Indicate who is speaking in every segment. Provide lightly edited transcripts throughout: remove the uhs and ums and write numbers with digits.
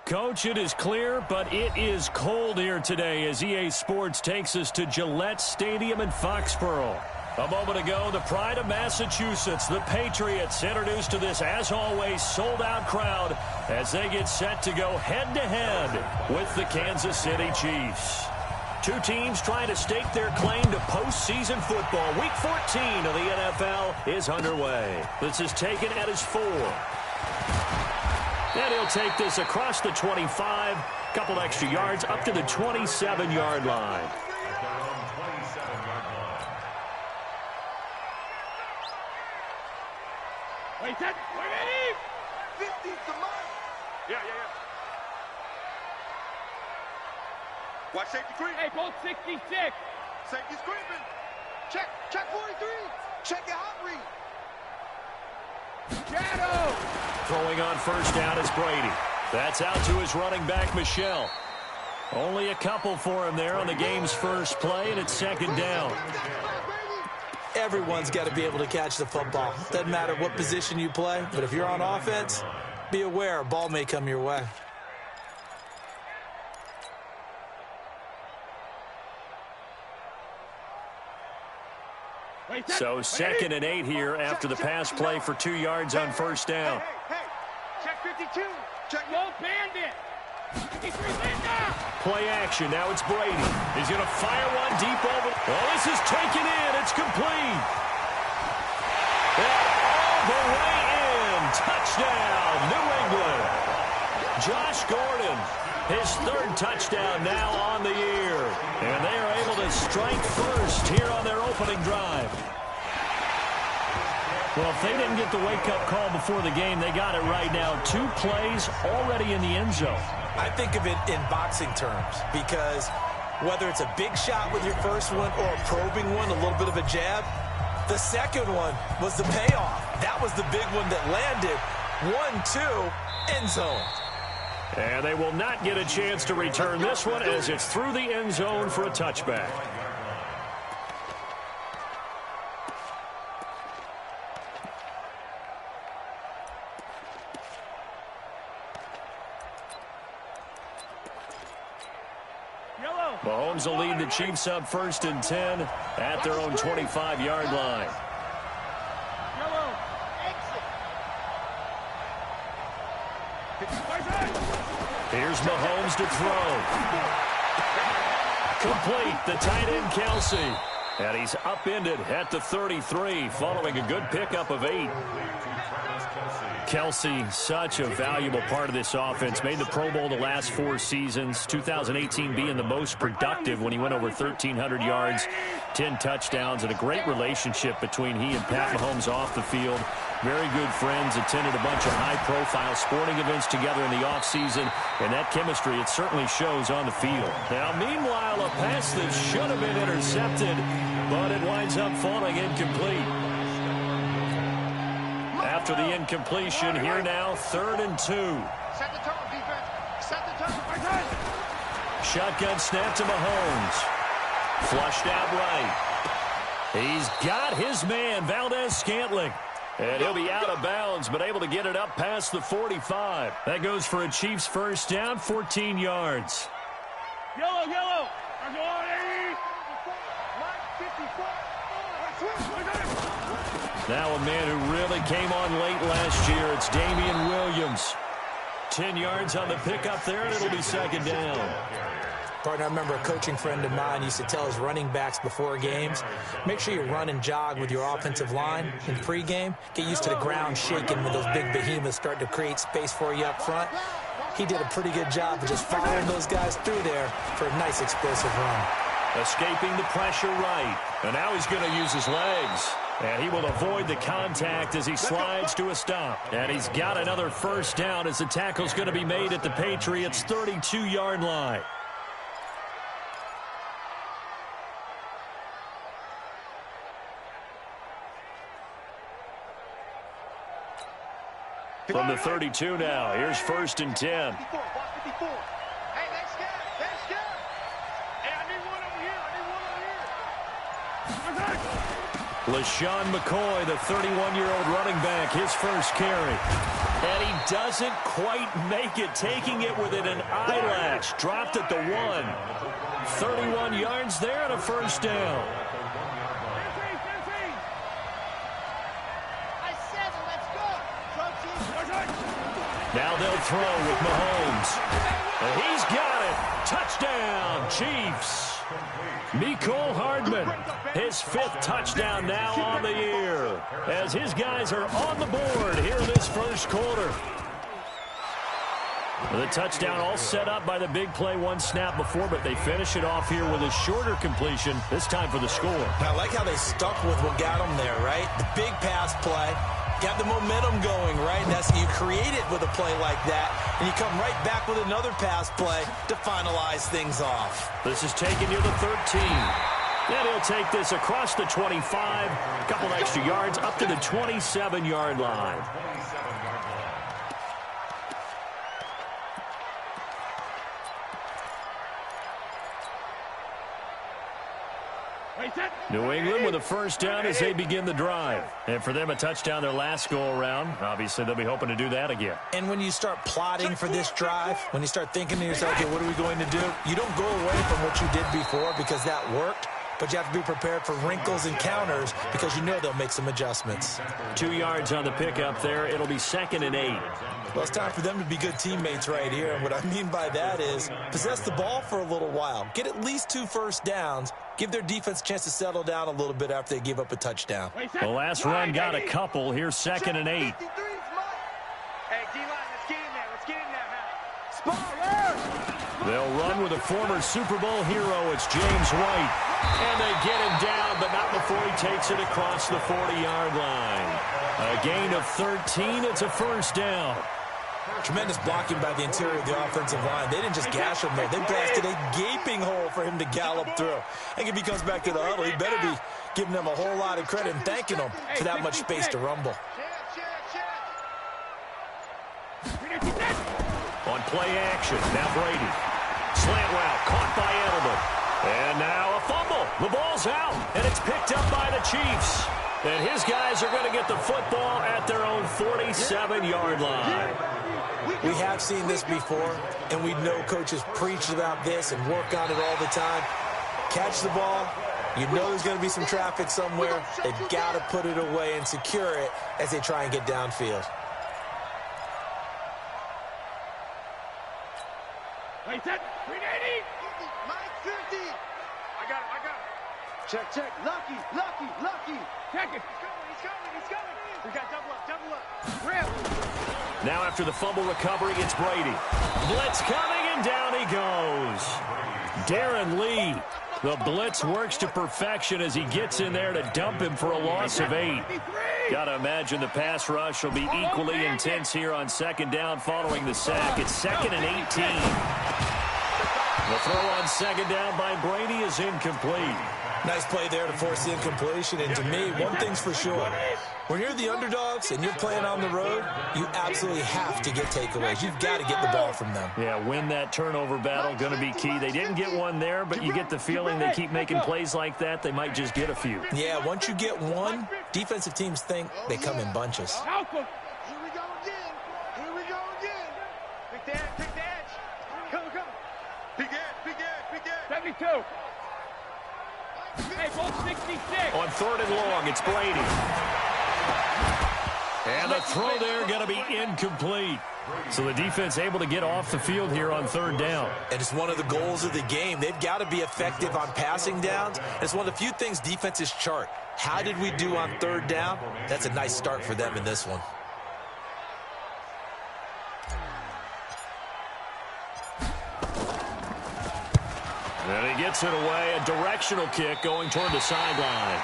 Speaker 1: Coach, it is clear, but it is cold here today as EA Sports takes us to Gillette Stadium in Foxborough. A moment ago, the pride of Massachusetts, the Patriots, introduced to this, as always, sold-out crowd as they get set to go head-to-head with the Kansas City Chiefs. Two teams trying to stake their claim to postseason football. Week 14 of the NFL is underway. This is taken at his 4. And he'll take this across the 25, couple extra yards up to the 27-yard line.
Speaker 2: Wait, that, wait, 50 to mine. Yeah. Watch safety creep. Hey, both 66. Safety's creeping. Check 43. Check your hot read. Shadow.
Speaker 1: Throwing on first down is Brady. That's out to his running back, Michelle. Only a couple for him there on the game's first play, and it's second down.
Speaker 3: Everyone's got to be able to catch the football. Doesn't matter what position you play, but if you're on offense, be aware a ball may come your way.
Speaker 1: So second and 8 here after the pass play for 2 yards on first down.
Speaker 2: Hey. Check 52. Check low bandit. 53 Linda.
Speaker 1: Play action. Now it's Brady. He's going to fire one deep over. Oh, this is taken in. It's complete. And all the way in. Touchdown, New England. Josh Gordon, his third touchdown now on the year. And they are able to strike first here on their opening drive. Well, if they didn't get the wake-up call before the game, they got it right now. 2 plays already in the end zone.
Speaker 3: I think of it in boxing terms because whether it's a big shot with your first one or a probing one, a little bit of a jab, the second one was the payoff. That was the big one that landed. 1-2, end zone.
Speaker 1: And they will not get a chance to return this one as it's through the end zone for a touchback. Mahomes will lead the Chiefs up first and 10 at their own 25-yard line. Here's Mahomes to throw. Complete, the tight end Kelsey. And he's upended at the 33 following a good pickup of 8. Kelsey, such a valuable part of this offense. Made the Pro Bowl the last 4 seasons. 2018 being the most productive when he went over 1,300 yards, 10 touchdowns, and a great relationship between he and Pat Mahomes off the field. Very good friends, attended a bunch of high-profile sporting events together in the offseason, and that chemistry, it certainly shows on the field. Now, meanwhile, a pass that should have been intercepted, but it winds up falling incomplete. After the incompletion, here now, 3rd and 2.
Speaker 2: Set the tone, defense. Set the tone.
Speaker 1: Shotgun snap to Mahomes. Flushed out right. He's got his man, Valdez-Scantling. And he'll be out of bounds, but able to get it up past the 45. That goes for a Chiefs first down, 14 yards.
Speaker 2: Yellow.
Speaker 1: Now a man who really came on late last year, it's Damian Williams. 10 yards on the pickup there, and it'll be second down.
Speaker 3: Partner, I remember a coaching friend of mine used to tell his running backs before games, make sure you run and jog with your offensive line in pregame. Get used to the ground shaking when those big behemoths start to create space for you up front. He did a pretty good job of just following those guys through there for a nice explosive run.
Speaker 1: Escaping the pressure right, and now he's going to use his legs. And he will avoid the contact as he slides to a stop. And he's got another first down as the tackle's going to be made at the Patriots' 32-yard line. From the 32 now, here's 1st and 10. LaShawn McCoy, the 31-year-old running back, his first carry. And he doesn't quite make it, taking it within an eyelash. Dropped at the 1. 31 yards there and a first down. Now they'll throw with Mahomes. And he's got it. Touchdown, Chiefs. Mecole Hardman, his 5th touchdown now on the year, as his guys are on the board here in this first quarter. The touchdown all set up by the big play one snap before, but they finish it off here with a shorter completion, this time for the score.
Speaker 3: I like how they stuck with what got them there, right? The big pass play. Got the momentum going, right? That's you create it with a play like that, and you come right back with another pass play to finalize things off.
Speaker 1: This is taken near the 13. And he'll take this across the 25, a couple extra yards up to the 27-yard line. New England with a first down as they begin the drive. And for them, a touchdown their last go-around. Obviously, they'll be hoping to do that again.
Speaker 3: And when you start plotting for this drive, when you start thinking to yourself, okay, what are we going to do? You don't go away from what you did before because that worked. But you have to be prepared for wrinkles and counters because you know they'll make some adjustments.
Speaker 1: 2 yards on the pickup there. It'll be 2nd and 8.
Speaker 3: Well, it's time for them to be good teammates right here. And what I mean by that is possess the ball for a little while. Get at least 2 first downs. Give their defense a chance to settle down a little bit after they give up a touchdown.
Speaker 1: The last run got a couple. Here's 2nd and 8.
Speaker 2: Hey, D-line, let's get in there. Let's get in there, man. Spot,
Speaker 1: they'll run with a former Super Bowl hero. It's James White. And they get him down, but not before he takes it across the 40-yard line. A gain of 13. It's a first down.
Speaker 3: Tremendous blocking by the interior of the offensive line. They didn't just gash him, though. They blasted a gaping hole for him to gallop through. And if he comes back to the huddle, he better be giving them a whole lot of credit and thanking them for that much space to rumble.
Speaker 1: On play action, now Brady. Slant route, caught by Edelman. And now a fumble. The ball's out, and it's picked up by the Chiefs. And his guys are going to get the football at their own 47-yard line.
Speaker 3: We have seen this before, and we know coaches preach about this and work on it all the time. Catch the ball. You know there's going to be some traffic somewhere. They've got to put it away and secure it as they try and get downfield.
Speaker 2: Wait, set. 380. Mike 50. I got it. Check. Lucky. Check it. He's coming. We got double up. Rip.
Speaker 1: Now after the fumble recovery, it's Brady. Blitz coming, and down he goes. Darren Lee. The blitz works to perfection as he gets in there to dump him for a loss of 8. Got to imagine the pass rush will be equally intense here on 2nd down following the sack. It's 2nd and 18. The throw on 2nd down by Brady is incomplete.
Speaker 3: Nice play there to force the incompletion. And to me, one thing's for sure. When you're the underdogs and you're playing on the road, you absolutely have to get takeaways. You've got to get the ball from them.
Speaker 1: Yeah, win that turnover battle, going to be key. They didn't get one there, but you get the feeling they keep making plays like that, they might just get a few.
Speaker 3: Yeah, once you get one, defensive teams think they come in bunches.
Speaker 2: Here we go again. Pick the edge. Come. Big edge. 72. Hey, ball 66.
Speaker 1: On 3rd and long, it's Brady. And the throw there going to be incomplete. So the defense able to get off the field here on 3rd down.
Speaker 3: And it's one of the goals of the game. They've got to be effective on passing downs. It's one of the few things defenses chart. How did we do on 3rd down? That's a nice start for them in this one.
Speaker 1: And he gets it away. A directional kick going toward the sideline.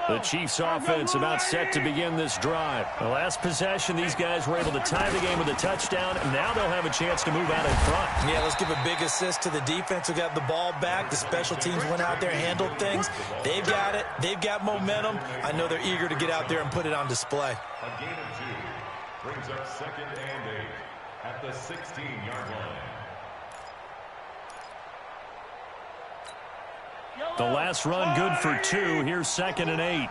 Speaker 1: The Chiefs offense about set to begin this drive. The last possession, these guys were able to tie the game with a touchdown. Now they'll have a chance to move out in front.
Speaker 3: Yeah, let's give a big assist to the defense who got the ball back. The special teams went out there and handled things. They've got it. They've got momentum. I know they're eager to get out there and put it on display.
Speaker 4: A gain of 2 brings up 2nd and 8 at the 16-yard line.
Speaker 1: The last run good for 2. Here's 2nd and 8.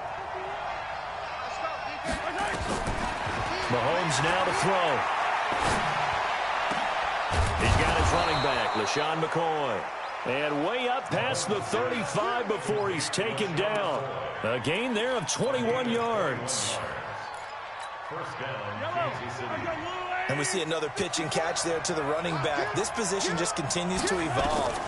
Speaker 1: Mahomes now to throw. He's got his running back, LeSean McCoy. And way up past the 35 before he's taken down. A gain there of 21 yards.
Speaker 4: First down, Kansas City.
Speaker 3: And we see another pitch and catch there to the running back. This position just continues to evolve.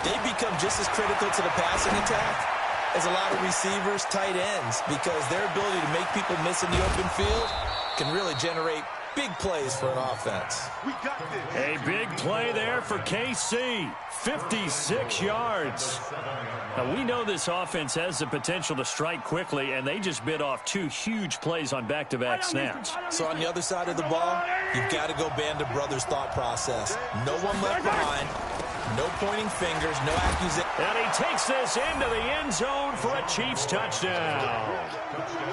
Speaker 3: They become just as critical to the passing attack as a lot of receivers, tight ends, because their ability to make people miss in the open field can really generate big plays for an offense.
Speaker 2: We got this.
Speaker 1: A big play there for KC. 56 yards. Now, we know this offense has the potential to strike quickly, and they just bit off 2 huge plays on back-to-back snaps.
Speaker 3: So on the other side of the ball, you've got to go Band of Brothers thought process. No one left behind. No pointing fingers, no accusation.
Speaker 1: And he takes this into the end zone for a Chiefs touchdown.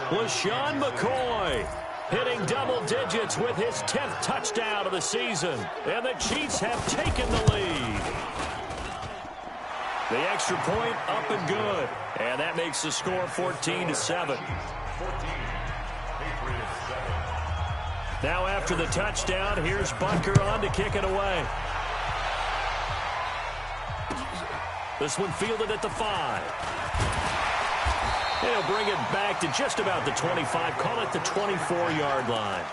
Speaker 1: LeSean McCoy hitting double digits with his 10th touchdown of the season. And the Chiefs have taken the lead. The extra point up and good. And that makes the score 14-7. Now after the touchdown, here's Butker on to kick it away. This one fielded at the 5. He'll bring it back to just about the 25. Call it the 24-yard line.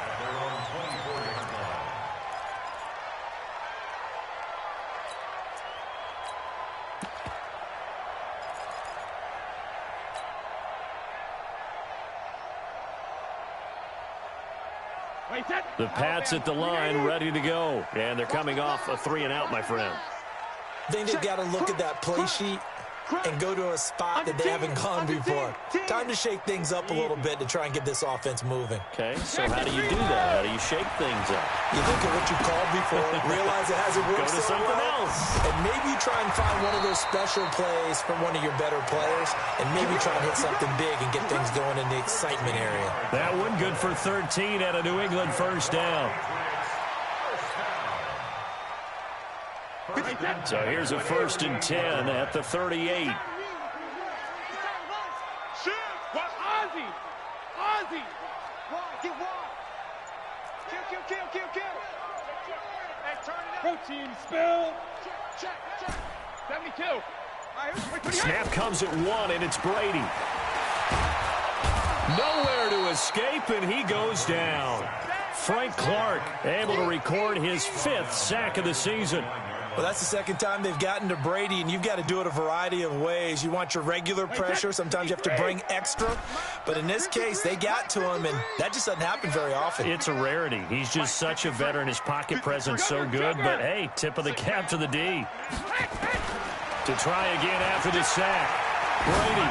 Speaker 1: The Pats at the line, ready to go. And they're coming off a 3-and-out, my friend.
Speaker 3: I think they've got to look at that play sheet and go to a spot that they haven't gone before. Time to shake things up a little bit to try and get this offense moving.
Speaker 1: Okay, so how do you do that? How do you shake things up?
Speaker 3: You look at what you called before, realize it hasn't worked
Speaker 1: Go to
Speaker 3: so
Speaker 1: something
Speaker 3: well,
Speaker 1: else.
Speaker 3: and maybe you try and find one of those special plays from one of your better players, and maybe try and hit something big and get things going in the excitement area.
Speaker 1: That one good for 13 at a New England first down. So here's a 1st and 10 at the 38.
Speaker 2: Ozzy! Wide, get wide. Kill. Hey, turn it up. Protein spill. Check. 72.
Speaker 1: Snap comes at 1, and it's Brady. Nowhere to escape, and he goes down. Frank Clark able to record his 5th sack of the season.
Speaker 3: Well, that's the 2nd time they've gotten to Brady, and you've got to do it a variety of ways. You want your regular pressure. Sometimes you have to bring extra. But in this case, they got to him, and that just doesn't happen very often.
Speaker 1: It's a rarity. He's just such a veteran. His pocket presence so good. But, hey, tip of the cap to the D. To try again after the sack. Brady.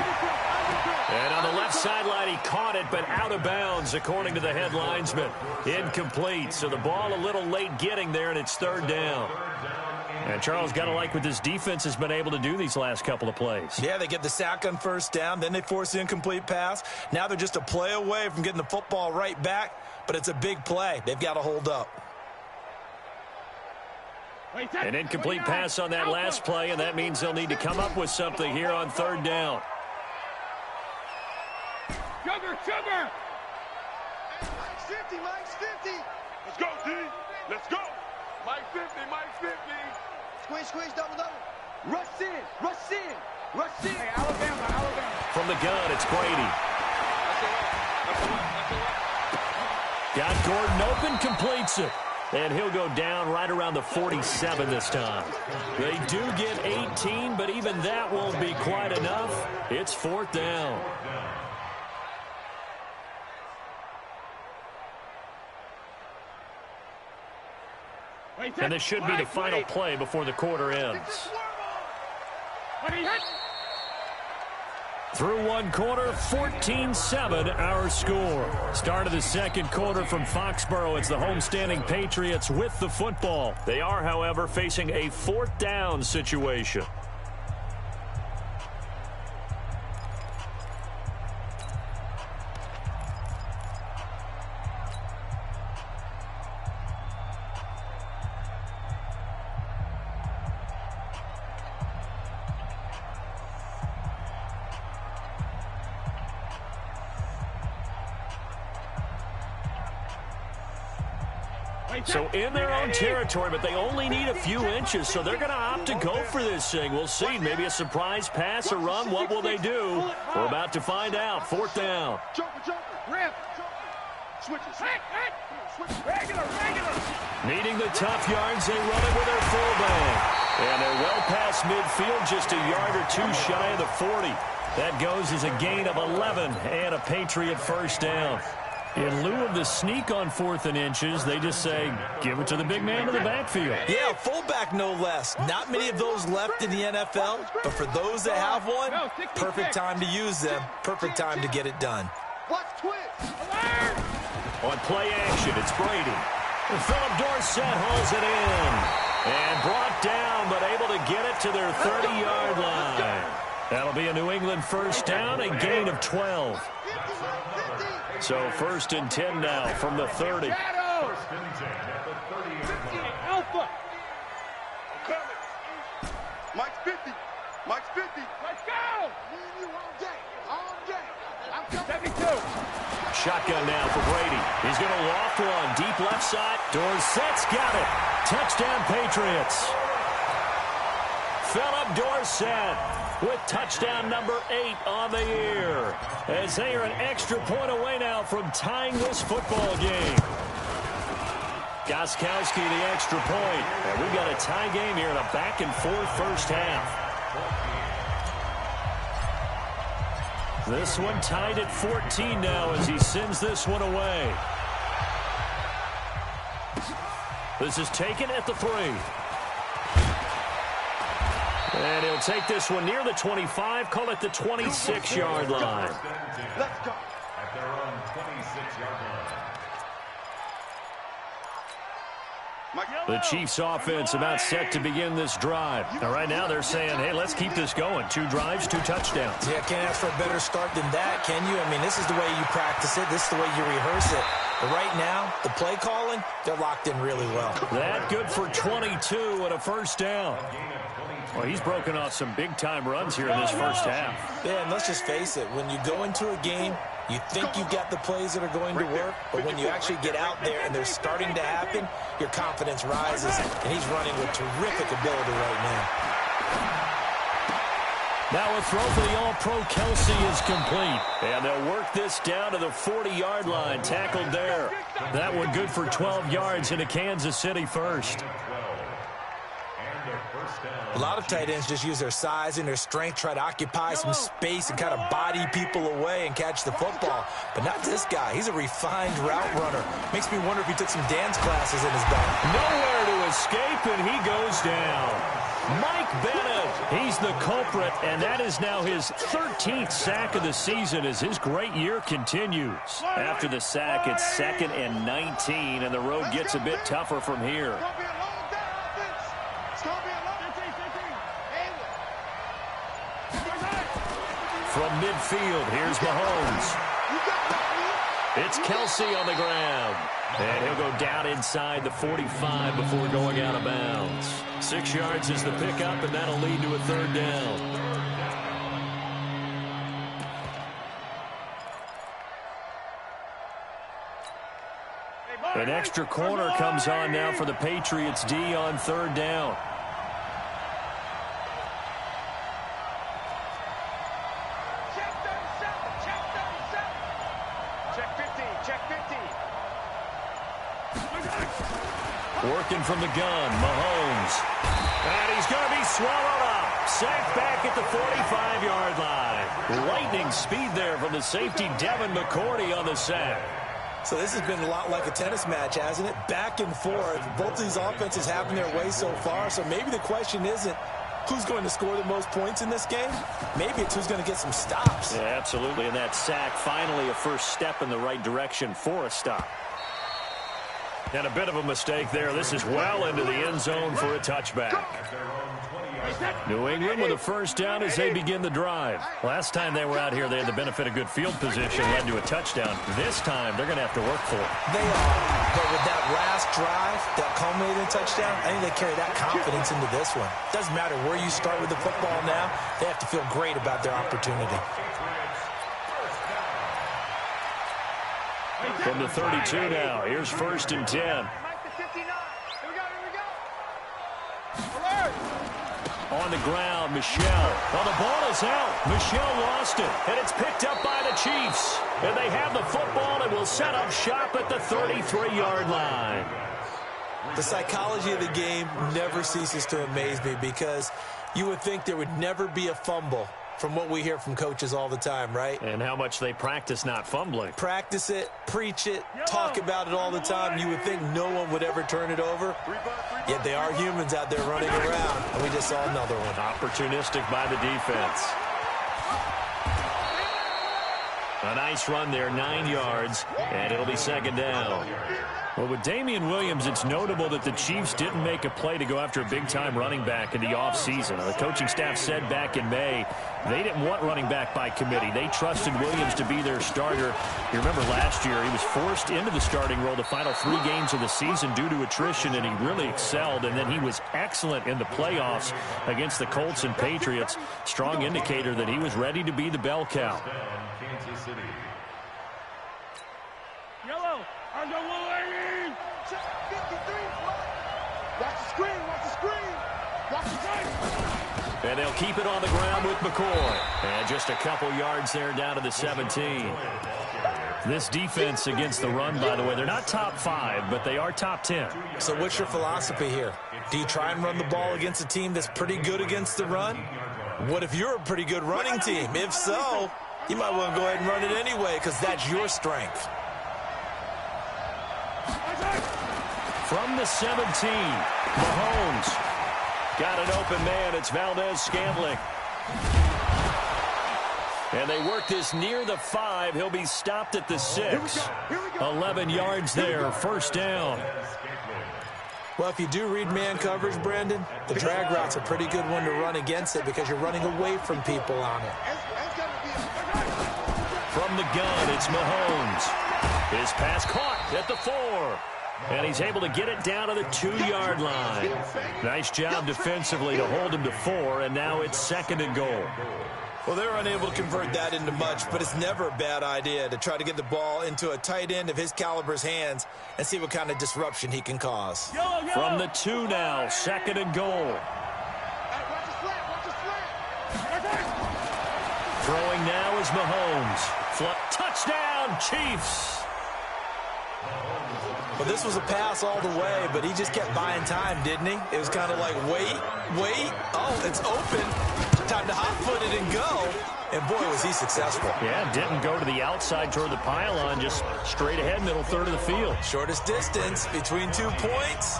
Speaker 1: And on the left sideline, he caught it, but out of bounds, according to the head linesman. Incomplete. So the ball a little late getting there, and it's 3rd down. And Charles, got to like what this defense has been able to do these last couple of plays.
Speaker 3: Yeah, they get the sack on 1st down, then they force the incomplete pass. Now they're just a play away from getting the football right back, but it's a big play. They've got to hold up.
Speaker 1: An incomplete pass on that last play, and that means they'll need to come up with something here on 3rd down.
Speaker 2: Sugar! Mike's 50. Let's go, D. Let's go. Mike 50. Squeeze, double. Rush in. Hey, Alabama.
Speaker 1: From the gun, it's Brady. Got Gordon open, completes it. And he'll go down right around the 47 this time. They do get 18, but even that won't be quite enough. It's 4th down. And this should be the final play before the quarter ends. Through one quarter, 14-7 our score. Start of the second quarter from Foxborough. It's the homestanding Patriots with the football. They are, however, facing a fourth down situation. So in their own territory, but they only need a few inches, so they're going to opt to go for this thing. We'll see. Maybe a surprise pass or run. What will they do? We're about to find out. Fourth down. Needing the tough yards, they run it with their fullback. And they're well past midfield, just a yard or two shy of the 40. That goes as a gain of 11 and a Patriot first down. In lieu of the sneak on 4th and inches, they just say, give it to the big man in the backfield.
Speaker 3: Yeah, fullback no less. Not many of those left in the NFL, but for those that have one, perfect time to use them, perfect time to get it done.
Speaker 1: On play action, it's Brady. Philip Dorsett hauls it in. And brought down, but able to get it to their 30-yard line. That'll be a New England first down, a gain of 12. So 1st and 10 now from the 30.
Speaker 2: Alpha. Mike's 50. Mike's 50. Let's go. All day. 72.
Speaker 1: Shotgun now for Brady. He's going to loft one. Deep left side. Dorsett's got it. Touchdown Patriots. Philip Dorsett with touchdown number 8 on the year. As they are an extra point away now from tying this football game. Gostkowski the extra point. And we've got a tie game here in a back-and-forth first half. This one tied at 14 now as he sends this one away. This is taken at the 3. And he'll take this one near the 25, call it the 26-yard line.
Speaker 2: Let's go.
Speaker 4: At their own 26-yard line.
Speaker 1: The Chiefs offense about set to begin this drive. Now, right now they're saying, hey, let's keep this going. 2 drives, 2 touchdowns.
Speaker 3: Yeah, can't ask for a better start than that, can you? I mean, this is the way you practice it. This is the way you rehearse it. But right now, the play calling, they're locked in really well.
Speaker 1: That good for 22 and a first down. Well, he's broken off some big-time runs here in this first half.
Speaker 3: Yeah, and let's just face it. When you go into a game, you think you've got the plays that are going to work, but when you actually get out there and they're starting to happen, your confidence rises, and he's running with terrific ability right now.
Speaker 1: Now a throw for the All-Pro Kelsey is complete. And they'll work this down to the 40-yard line. Tackled there. That one good for 12 yards into Kansas City first.
Speaker 3: A lot of tight ends just use their size and their strength, try to occupy some space and kind of body people away and catch the football. But not this guy. He's a refined route runner. Makes me wonder if he took some dance classes in his bag.
Speaker 1: Nowhere to escape, and he goes down. Mike Bennett, he's the culprit, and that is now his 13th sack of the season as his great year continues. After the sack, it's 2nd and 19, and the road gets a bit tougher from here. From midfield, here's Mahomes. It's Kelsey on the ground. And he'll go down inside the 45 before going out of bounds. 6 yards is the pickup, and that'll lead to a 3rd down. An extra corner comes on now for the Patriots D on 3rd down. Working from the gun, Mahomes. And he's going to be swallowed up. Sacked back at the 45-yard line. Lightning speed there from the safety, Devin McCourty, on the sack.
Speaker 3: So this has been a lot like a tennis match, hasn't it? Back and forth. Both of these offenses having their way so far. So maybe the question isn't, who's going to score the most points in this game? Maybe it's who's going to get some stops.
Speaker 1: Yeah, absolutely. And that sack, finally a first step in the right direction for a stop. And a bit of a mistake there. This is well into the end zone for a touchback. New England with a first down as they begin the drive. Last time they were out here, they had the benefit of good field position, led to a touchdown. This time, they're going to have to work for it.
Speaker 3: They are, but with that last drive, that culminating touchdown, I think they carry that confidence into this one. Doesn't matter where you start with the football now, they have to feel great about their opportunity.
Speaker 1: From the 32 now, here's 1st and 10. On the ground, Michel. Well, the ball is out. Michel lost it, and it's picked up by the Chiefs. And they have the football and will set up shop at the 33-yard line.
Speaker 3: The psychology of the game never ceases to amaze me because you would think there would never be a fumble from what we hear from coaches all the time, right?
Speaker 1: And how much they practice not fumbling.
Speaker 3: Practice it, preach it, talk about it all the time. You would think no one would ever turn it over. Yet they are humans out there running around, and we just saw another one.
Speaker 1: Opportunistic by the defense. A nice run there, 9 yards, and it'll be 2nd down. Well, with Damian Williams, it's notable that the Chiefs didn't make a play to go after a big-time running back in the offseason. The coaching staff said back in May they didn't want running back by committee. They trusted Williams to be their starter. You remember last year he was forced into the starting role the final 3 games of the season due to attrition, and he really excelled. And then he was excellent in the playoffs against the Colts and Patriots. Strong indicator that he was ready to be the bell cow.
Speaker 2: Yellow, under Williams. 53. Watch the screen, watch the screen. Watch the screen.
Speaker 1: And they'll keep it on the ground with McCoy. And just a couple yards there down to the 17. This defense against the run, by the way, they're not top 5, but they are top 10.
Speaker 3: So what's your philosophy here? Do you try and run the ball against a team that's pretty good against the run? What if you're a pretty good running team? If so, you might want to go ahead and run it anyway because that's your strength.
Speaker 1: From the 17, Mahomes got an open man. It's Valdez-Scantling. And they work this near the 5. He'll be stopped at the 6. 11 yards there, 1st down.
Speaker 3: Well, if you do read man coverage, Brandon, the drag route's a pretty good one to run against it because you're running away from people on it.
Speaker 1: From the gun, it's Mahomes. His pass caught at the 4. And he's able to get it down to the 2-yard line. Nice job defensively to hold him to 4, and now it's 2nd and goal.
Speaker 3: Well, they're unable to convert that into much, but it's never a bad idea to try to get the ball into a tight end of his caliber's hands and see what kind of disruption he can cause.
Speaker 1: From the 2 now, 2nd and goal. Throwing now is Mahomes. Touchdown, Chiefs.
Speaker 3: Well, this was a pass all the way, but he just kept buying time, didn't he? It was kind of like, wait. Oh, it's open. Time to hot-foot it and go. And, boy, was he successful.
Speaker 1: Yeah, didn't go to the outside toward the pylon, just straight ahead, middle third of the field.
Speaker 3: Shortest distance between 2 points.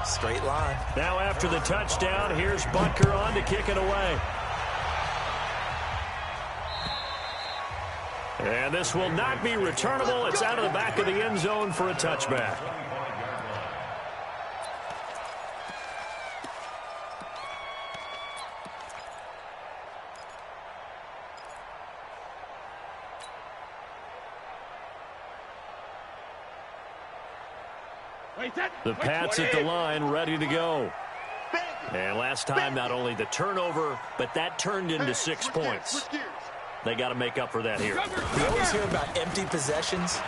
Speaker 3: Straight line.
Speaker 1: Now after the touchdown, here's Butker on to kick it away. And this will not be returnable. It's out of the back of the end zone for a touchback. The Pats at the line, ready to go. And last time, not only the turnover, but that turned into 6 points. They got to make up for that here.
Speaker 3: We always hear about empty possessions,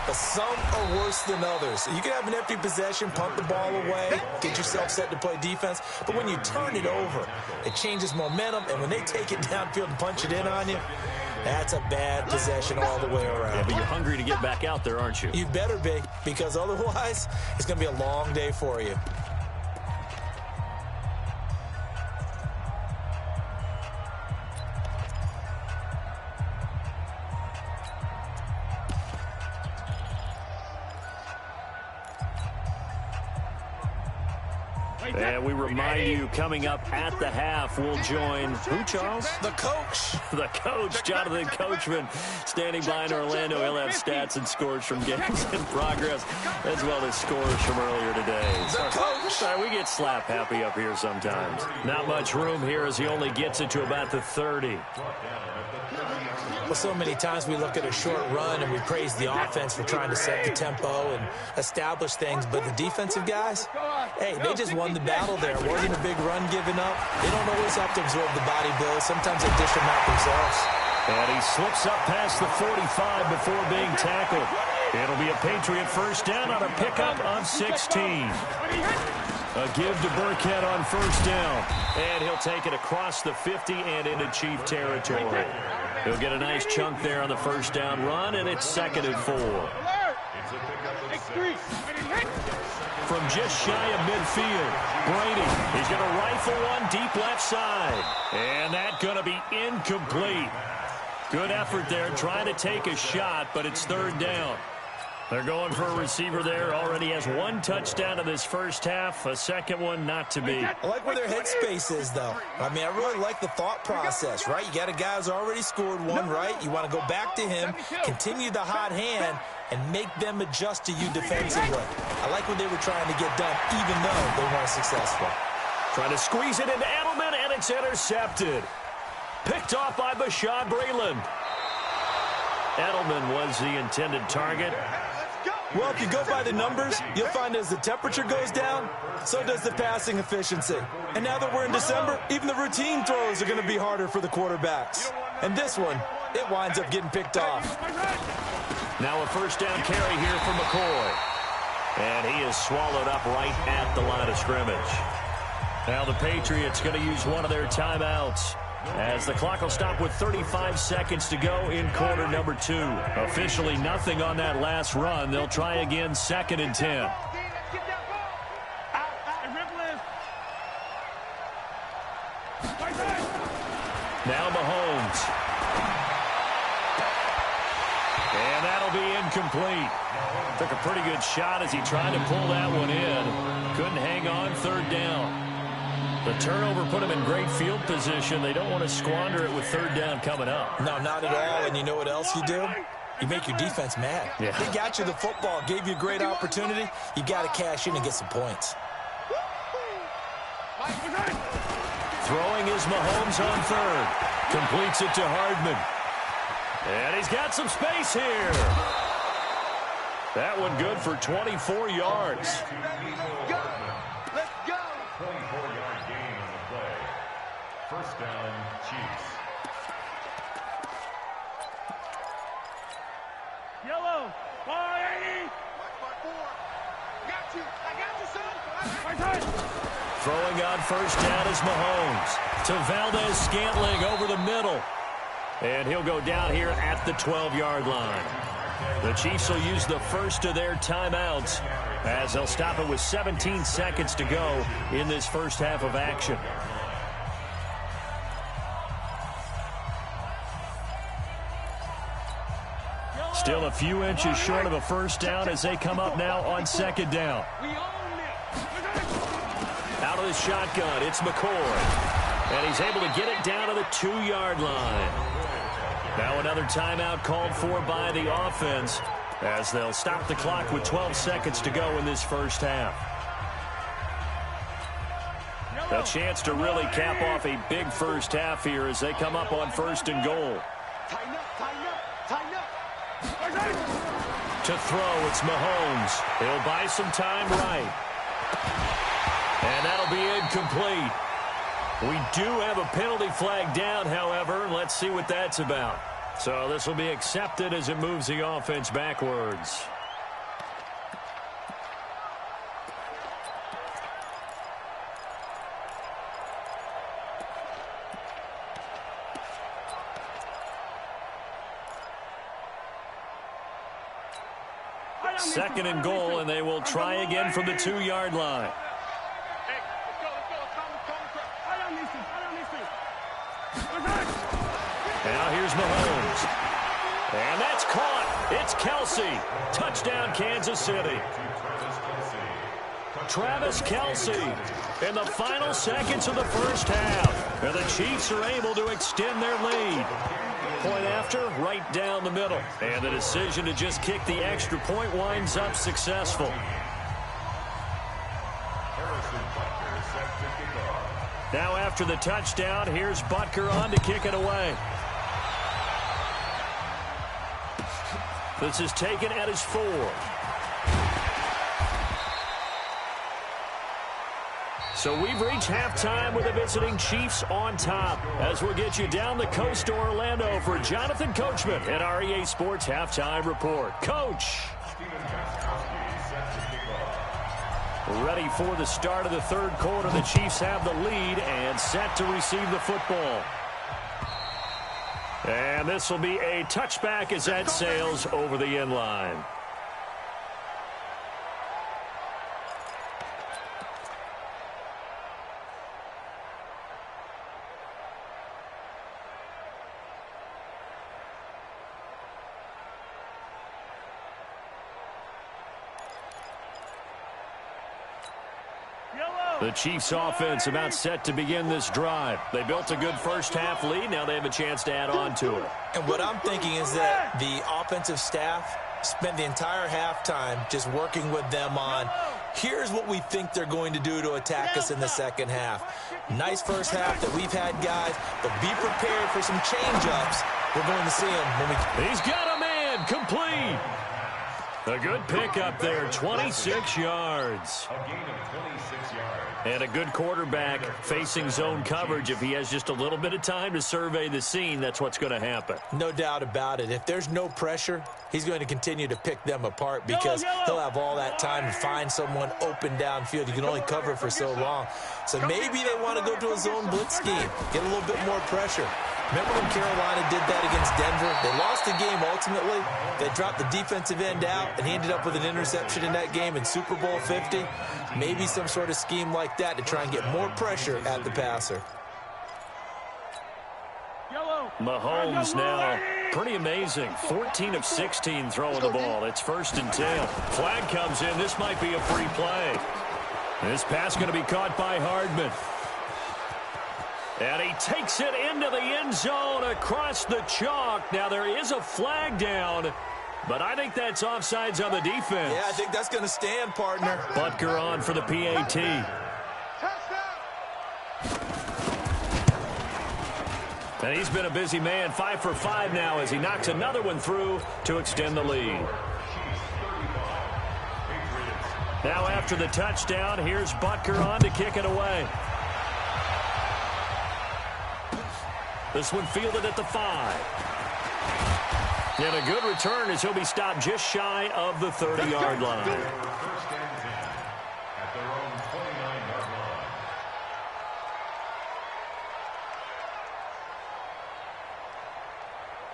Speaker 3: but some are worse than others. You can have an empty possession, punt the ball away, get yourself set to play defense, but when you turn it over, it changes momentum, and when they take it downfield and punch it in on you, that's a bad possession all the way around.
Speaker 1: Yeah, but you're hungry to get back out there, aren't you?
Speaker 3: You better be, because otherwise, it's going to be a long day for you.
Speaker 1: And we remind you, coming up at the half, we'll join who, Charles?
Speaker 3: The coach.
Speaker 1: The coach, Jonathan Coachman, standing by in Orlando. He'll have stats and scores from games in progress, as well as scores from earlier today.
Speaker 3: The coach.
Speaker 1: Sorry, we get slap happy up here sometimes. Not much room here as he only gets it to about the 30.
Speaker 3: Well, so many times we look at a short run and we praise the offense for trying to set the tempo and establish things, but the defensive guys, hey, they just won the battle there. It wasn't a big run given up. They don't always have to absorb the body blows. Sometimes they dish them out themselves.
Speaker 1: And he slips up past the 45 before being tackled. It'll be a Patriot first down on a pickup of 16. A give to Burkhead on first down. And he'll take it across the 50 and into Chief territory. He'll get a nice chunk there on the first down run, and it's 2nd and 4. From just shy of midfield, Brady, he's going to rifle one deep left side. And that's going to be incomplete. Good effort there, trying to take a shot, but it's 3rd down. They're going for a receiver there. Already has 1 touchdown in this first half. A second one not to be.
Speaker 3: I like where their headspace is, though. I mean, I really like the thought process, right? You got a guy who's already scored one, right? You want to go back to him, continue the hot hand, and make them adjust to you defensively. I like what they were trying to get done, even though they weren't successful.
Speaker 1: Trying to squeeze it into Edelman, and it's intercepted. Picked off by Bashaud Breeland. Edelman was the intended target.
Speaker 3: Well, if you go by the numbers, you'll find as the temperature goes down, so does the passing efficiency. And now that we're in December, even the routine throws are going to be harder for the quarterbacks. And this one, it winds up getting picked off.
Speaker 1: Now a first down carry here for McCoy. And he is swallowed up right at the line of scrimmage. Now the Patriots going to use one of their timeouts, as the clock will stop with 35 seconds to go in quarter number 2. Officially nothing on that last run. They'll try again, 2nd and 10. Now Mahomes. And that'll be incomplete. Took a pretty good shot as he tried to pull that one in. Couldn't hang on, 3rd down. The turnover put them in great field position. They don't want to squander it with 3rd down coming up.
Speaker 3: No, not at all. And you know what else you do? You make your defense mad.
Speaker 1: Yeah.
Speaker 3: They got you the football, gave you a great opportunity. You got to cash in and get some points.
Speaker 1: Throwing is Mahomes on 3rd. Completes it to Hardman. And he's got some space here. That one good for 24 yards.
Speaker 2: Let's go.
Speaker 4: 24-yard gain on the play. First down, Chiefs.
Speaker 2: Yellow. 480. Mark 4. I got you, son.
Speaker 1: Throwing on first down is Mahomes. To Valdez-Scantling over the middle. And he'll go down here at the 12-yard line. The Chiefs will use the first of their timeouts, as they'll stop it with 17 seconds to go in this first half of action. Still a few inches short of a first down as they come up now on 2nd down. Out of the shotgun, it's McCoy. And he's able to get it down to the 2-yard line. Now another timeout called for by the offense, as they'll stop the clock with 12 seconds to go in this first half. A chance to really cap off a big first half here as they come up on 1st and goal. To throw, it's Mahomes. He'll buy some time right. And that'll be incomplete. We do have a penalty flag down, however. Let's see what that's about. So this will be accepted as it moves the offense backwards. Second and goal, and they will try again from the 2-yard line. Now here's Mahomes. And that's caught. It's Kelsey. Touchdown, Kansas City. Travis Kelce in the final seconds of the first half. And the Chiefs are able to extend their lead. Point after, right down the middle. And the decision to just kick the extra point winds up successful. Now after the touchdown, here's Butker on to kick it away. This is taken at his 4. So we've reached halftime with the visiting Chiefs on top. As we'll get you down the coast to Orlando for Jonathan Coachman at our EA Sports Halftime Report. Coach. Ready for the start of the third quarter. The Chiefs have the lead and set to receive the football. And this will be a touchback as that sails over the end line. The Chiefs offense about set to begin this drive. They built a good first half lead. Now they have a chance to add on to it.
Speaker 3: And what I'm thinking is that the offensive staff spent the entire halftime just working with them on, here's what we think they're going to do to attack us in the second half. Nice first half that we've had, guys, but be prepared for some change-ups. We're going to see them when we...
Speaker 1: He's got a man complete. A good pickup there, 26 yards.
Speaker 4: A gain of 26 yards.
Speaker 1: And a good quarterback facing zone coverage. If he has just a little bit of time to survey the scene, that's what's going to happen.
Speaker 3: No doubt about it. If there's no pressure, he's going to continue to pick them apart because he'll have all that time to find someone open downfield. You can only cover for so long. So maybe they want to go to a zone blitz scheme, get a little bit more pressure. Remember when Carolina did that against Denver? They lost the game ultimately. They dropped the defensive end out, and he ended up with an interception in that game in Super Bowl 50. Maybe some sort of scheme like that to try and get more pressure at the passer.
Speaker 1: Mahomes now pretty amazing. 14 of 16 throwing the ball. It's 1st and 10. Flag comes in. This might be a free play. This pass going to be caught by Hardman. And he takes it into the end zone across the chalk. Now there is a flag down, but I think that's offsides on the defense.
Speaker 3: Yeah, I think that's going to stand, partner.
Speaker 1: Butker on for the PAT. And he's been a busy man, 5 for 5 now as he knocks another one through to extend the lead. Now after the touchdown, here's Butker on to kick it away. This one fielded at the 5. And a good return as he'll be stopped just shy of the 30-yard line.
Speaker 4: First and 10 at their own 29-yard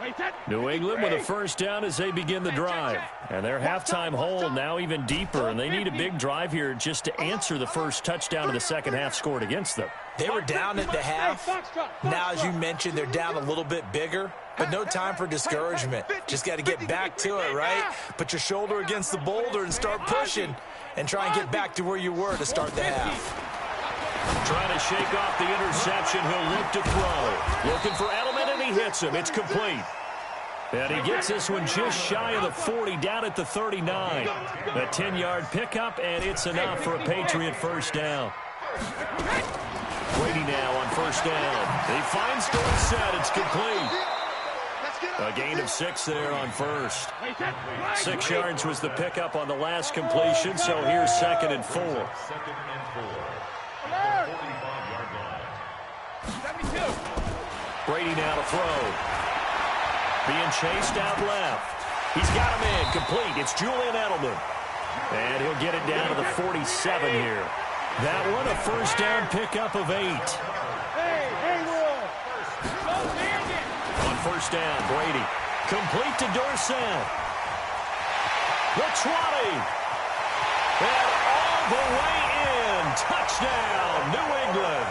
Speaker 4: line.
Speaker 1: New England with a first down as they begin the drive. And their halftime hole now even deeper, and they need a big drive here just to answer the first touchdown of the second half scored against them.
Speaker 3: They were down at the half. Now, as you mentioned, they're down a little bit bigger, but no time for discouragement. Just got to get back to it, right? Put your shoulder against the boulder and start pushing and try and get back to where you were to start the half.
Speaker 1: Trying to shake off the interception. He'll look to throw. Looking for Edelman, and he hits him. It's complete. And he gets this one just shy of the 40, down at the 39. A 10-yard pickup, and it's enough for a Patriot first down. Brady now on first down. He finds Dorsett. It's complete. A gain of 6 there on first. 6 yards was the pickup on the last completion, so here's 2nd and 4.
Speaker 4: 2nd and 4 at the 45-yard line.
Speaker 1: Brady now to throw. Being chased out left. He's got him in. Complete. It's Julian Edelman. And he'll get it down to the 47 here. That one a first down pickup of 8. On first down, Brady. Complete to Dorsett. The 20. And all the way in. Touchdown, New England.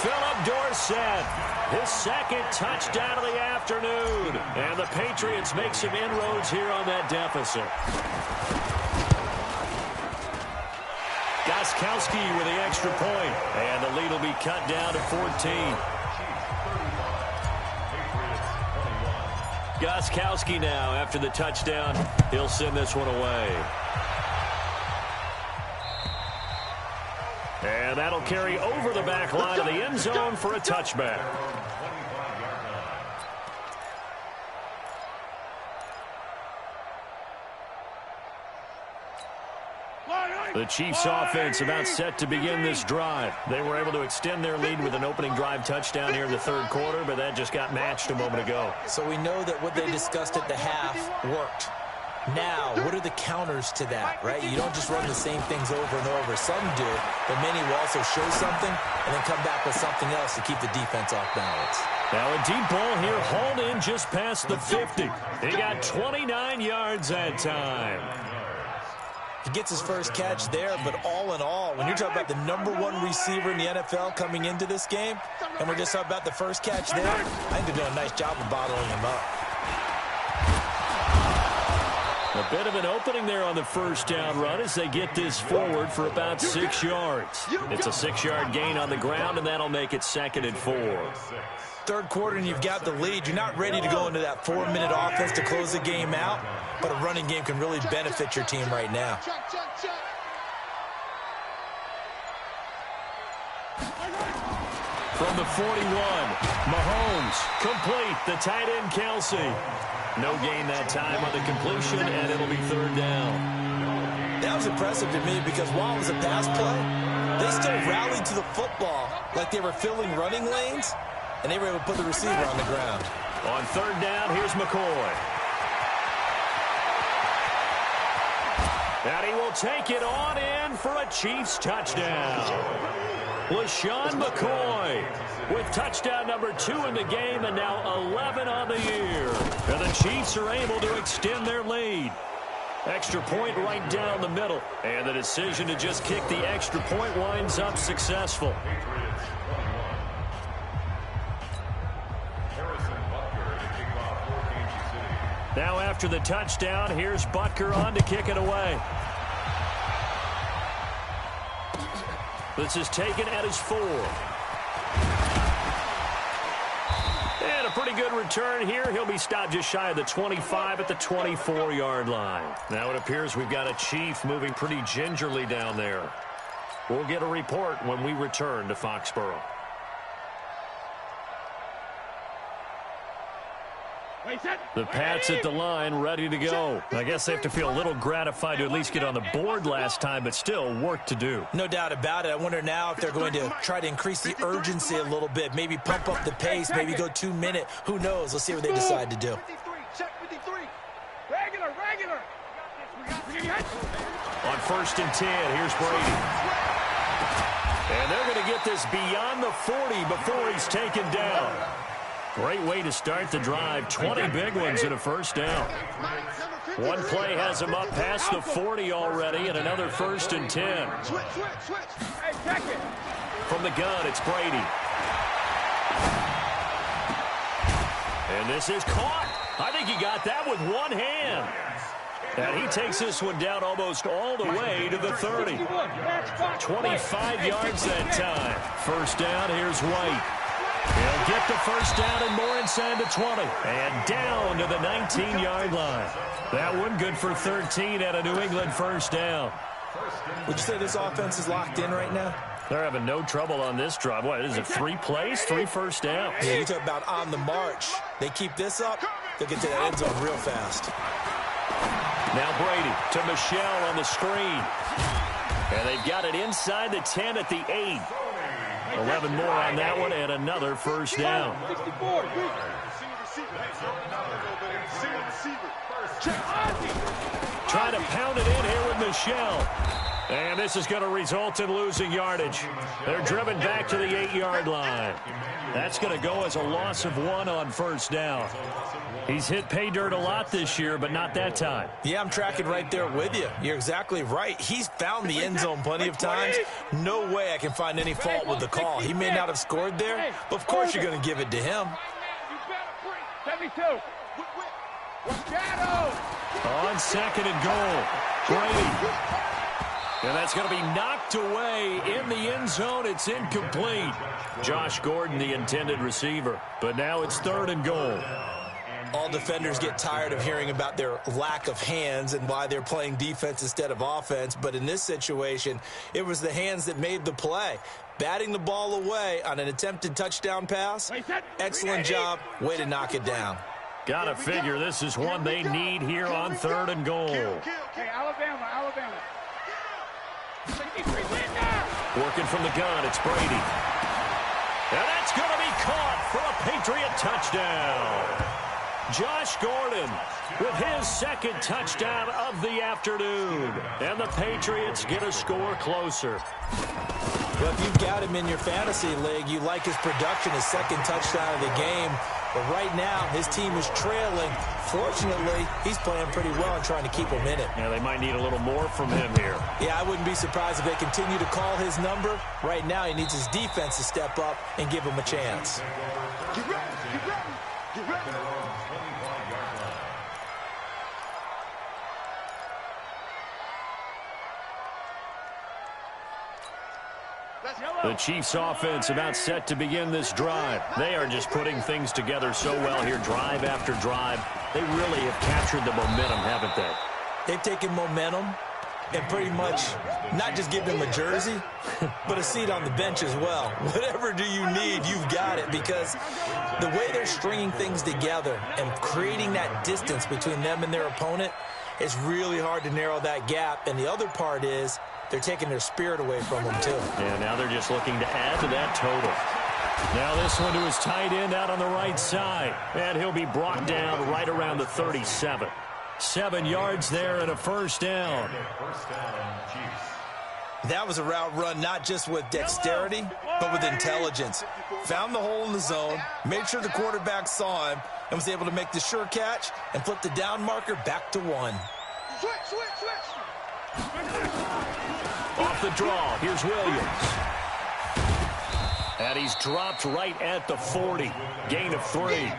Speaker 1: Philip Dorsett, his 2nd touchdown of the afternoon. And the Patriots make some inroads here on that deficit. Gostkowski with the extra point. And the lead will be cut down to 14. Gostkowski now after the touchdown. He'll send this one away. And that'll carry over the back line of the end zone for a touchback. The Chiefs offense about set to begin this drive. They were able to extend their lead with an opening drive touchdown here in the third quarter, but that just got matched a moment ago.
Speaker 3: So we know that what they discussed at the half worked. Now, what are the counters to that, right? You don't just run the same things over and over. Some do, but many will also show something and then come back with something else to keep the defense off balance.
Speaker 1: Now a deep ball here hauled in just past the 50. He got 29 yards that time.
Speaker 3: He gets his first catch there, but all in all, when you're talking about the #1 receiver in the NFL coming into this game, and we're just talking about the first catch there, I think they're doing a nice job of bottling him up.
Speaker 1: A bit of an opening there on the first down run as they get this forward for about 6 yards. It's a 6-yard gain on the ground, and that'll make it 2nd and 4.
Speaker 3: Third quarter and you've got the lead. You're not ready to go into that 4-minute offense to close the game out, but a running game can really benefit your team right now.
Speaker 1: From the 41, Mahomes, complete, the tight end Kelsey. No gain that time on the completion, and it'll be 3rd down.
Speaker 3: That was impressive to me because while it was a pass play, they still rallied to the football like they were filling running lanes, and they were able to put the receiver on the ground.
Speaker 1: On 3rd down, here's McCoy. And he will take it on in for a Chiefs touchdown. LeSean McCoy with touchdown number 2 in the game and now 11 on the year. And the Chiefs are able to extend their lead. Extra point right down the middle. And the decision to just kick the extra point winds up successful. Now after the touchdown, here's Butker on to kick it away. This is taken at his 4. And a pretty good return here. He'll be stopped just shy of the 25 at the 24-yard line. Now it appears we've got a Chief moving pretty gingerly down there. We'll get a report when we return to Foxborough. The Pats at the line, ready to go. I guess they have to feel a little gratified to at least get on the board last time, but still work to do.
Speaker 3: No doubt about it. I wonder now if they're going to try to increase the urgency a little bit, maybe pump up the pace, maybe go 2-minute. Who knows? Let's see what they decide to do.
Speaker 2: Check 53. Regular.
Speaker 1: On 1st and 10, here's Brady. And they're going to get this beyond the 40 before he's taken down. Great way to start the drive. 20 big ones and a 1st down. One play has him up past the 40 already, and another 1st and 10.
Speaker 2: Switch. Hey, check it.
Speaker 1: From the gun, it's Brady. And this is caught. I think he got that with one hand. And he takes this one down almost all the way to the 30. 25 yards that time. 1st down, here's White. He'll get the 1st down and more inside the 20. And down to the 19-yard line. That one good for 13 at a New England 1st down.
Speaker 3: Would you say this offense is locked in right now?
Speaker 1: They're having no trouble on this drive. What is it, 3 plays, 3 1st downs?
Speaker 3: Yeah, you talk about on the march. They keep this up, they'll get to that end zone real fast.
Speaker 1: Now Brady to Michelle on the screen. And they've got it inside the 10 at the 8. 11 more on that one, and another 1st down. Trying to pound it in here with Michelle. And this is going to result in losing yardage. They're driven back to the 8-yard line. That's going to go as a loss of 1 on 1st down. He's hit pay dirt a lot this year, but not that time.
Speaker 3: Yeah, I'm tracking right there with you. You're exactly right. He's found the end zone plenty of times. No way I can find any fault with the call. He may not have scored there, but of course you're going to give it to him.
Speaker 2: 72. Shadow.
Speaker 1: On 2nd and goal, Brady. And that's going to be knocked away in the end zone. It's incomplete. Josh Gordon, the intended receiver. But now it's 3rd and goal.
Speaker 3: All defenders get tired of hearing about their lack of hands and why they're playing defense instead of offense. But in this situation, it was the hands that made the play. Batting the ball away on an attempted touchdown pass. Excellent job. Way to knock it down.
Speaker 1: Gotta figure this is one they need here on 3rd and goal.
Speaker 2: Hey, Alabama.
Speaker 1: Working from the gun, it's Brady. And that's going to be caught for a Patriot touchdown. Josh Gordon with his 2nd touchdown of the afternoon. And the Patriots get a score closer.
Speaker 3: Well, if you've got him in your fantasy league, you like his production, his 2nd touchdown of the game. But right now, his team is trailing. Fortunately, he's playing pretty well and trying to keep them in it.
Speaker 1: Yeah, they might need a little more from him here.
Speaker 3: Yeah, I wouldn't be surprised if they continue to call his number. Right now, he needs his defense to step up and give him a chance.
Speaker 2: Get ready.
Speaker 1: The Chiefs offense about set to begin this drive. They are just putting things together so well here, drive after drive. They really have captured the momentum, haven't they?
Speaker 3: They've taken momentum and pretty much not just given him a jersey, but a seat on the bench as well. Whatever do you need, you've got it, because the way they're stringing things together and creating that distance between them and their opponent, it's really hard to narrow that gap. And the other part is they're taking their spirit away from them, too.
Speaker 1: Yeah, now they're just looking to add to that total. Now this one to his tight end out on the right side. And he'll be brought down right around the 37. 7 yards there and a 1st down.
Speaker 3: That was a route run not just with dexterity, but with intelligence. Found the hole in the zone, made sure the quarterback saw him, and was able to make the sure catch and flip the down marker back to 1.
Speaker 2: Switch.
Speaker 1: Off the draw, here's Williams. And he's dropped right at the 40. Gain of 3.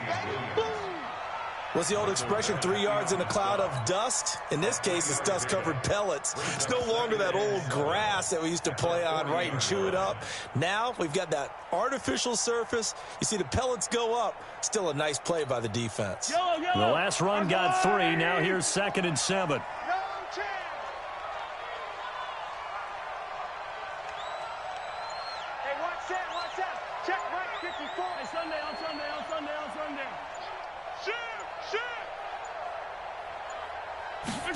Speaker 3: What's the old expression, 3 yards in a cloud of dust? In this case, it's dust-covered pellets. It's no longer that old grass that we used to play on, right, and chew it up. Now we've got that artificial surface. You see the pellets go up. Still a nice play by the defense.
Speaker 1: The last run got 3. Now here's 2nd and 7.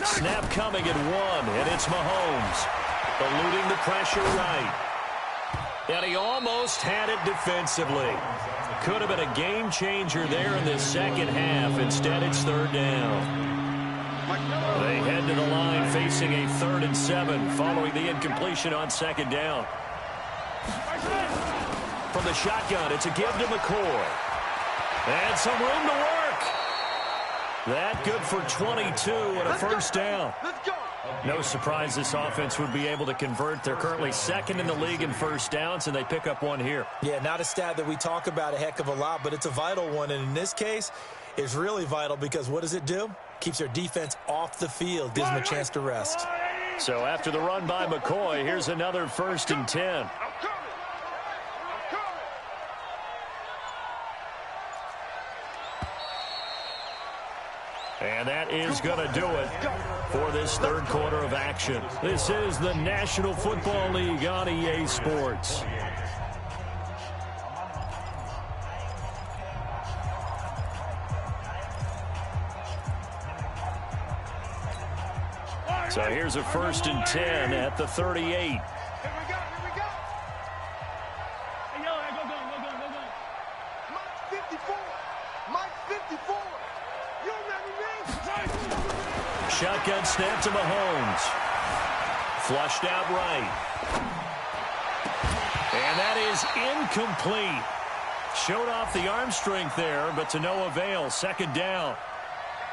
Speaker 1: Snap coming at 1, and it's Mahomes. Eluding the pressure right. And he almost had it defensively. Could have been a game changer there in the 2nd half. Instead, it's 3rd down. They head to the line facing a 3rd and 7 following the incompletion on 2nd down. From the shotgun, it's a give to McCoy. And some room to work. That good for 22 and a 1st down.
Speaker 2: Let's go.
Speaker 1: No surprise this offense would be able to convert. They're currently 2nd in the league in 1st downs, and they pick up 1 here.
Speaker 3: Yeah, not a stat that we talk about a heck of a lot, but it's a vital one. And in this case, it's really vital because what does it do? Keeps their defense off the field, gives them a chance to rest.
Speaker 1: So after the run by McCoy, here's another 1st and 10. And that is going to do it for this 3rd quarter of action. This is the National Football League on EA Sports. So here's a 1st and 10 at the 38.
Speaker 2: Here we go. Mike 54. You remember me?
Speaker 1: Shotgun snap to Mahomes. Flushed out right. And that is incomplete. Showed off the arm strength there, but to no avail. 2nd down.